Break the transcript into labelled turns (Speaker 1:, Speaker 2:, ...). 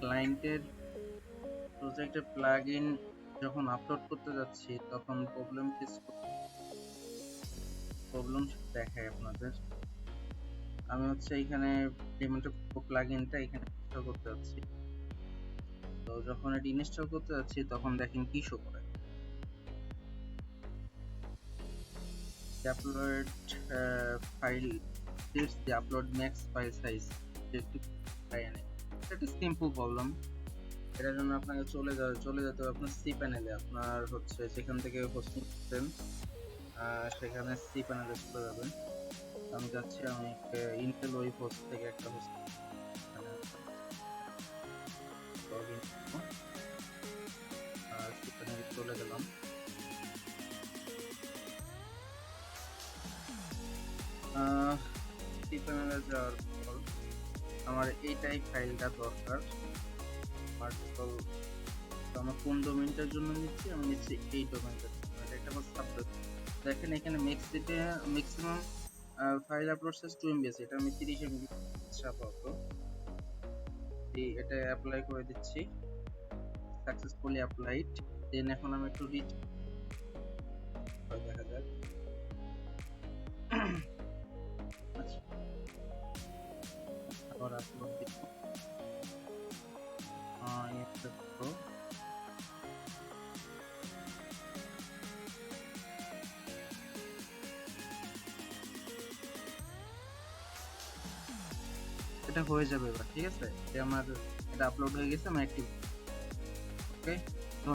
Speaker 1: ক্লায়েন্টের প্রজেক্টে প্লাগইন যখন আপলোড করতে যাচ্ছি তখন প্রবলেম দেখায় আপনাদের। আমি হচ্ছে এখানে ডেমোটো প্লাগইনটা এখানে ইনস্টল করতে যাচ্ছি। তো যখন এটা ইনস্টল করতে যাচ্ছি তখন দেখেন কি শো করে, upload file this the upload max file size একটু এটা সিম্পল প্রবলেম। এটার জন্য আপনাকে চলে যেতে হবে আপনার সি প্যানেলে। আপনার হচ্ছে যেখান থেকে হোস্টিং করছেন সেখানে সি প্যানেলে চলে যাবেন। আমি যাচ্ছি, আমি ইন্টেল ওয়েব হোস্ট থেকে একটা হোস্ট লগ ইন করবো। সি প্যানেলে চলে গেলাম। সি প্যানেলে যাওয়ার পর আমার এইটাই ফাইলটা দরকার। পার্টিকল আমার কোন ডোমেইনটার জন্য নিচ্ছি, আমি নিচ্ছি এই ডোমেইনটার জন্য। এটা একটা সাবজেক্ট। দেখেন এখানে maximum file upload size 2 MB আছে, এটা আমি 30 MB আপাতত এটা অ্যাপ্লাই করে দিচ্ছি। Successfully applied. দেন এখন আমি একটু রিড দেখা যাক। আচ্ছা, আবার আপলোড দিব। এটা হয়ে যাবে এবার, ঠিক আছে? আমার এটা আপলোড হয়ে গেছে, আমি অ্যাক্টিভ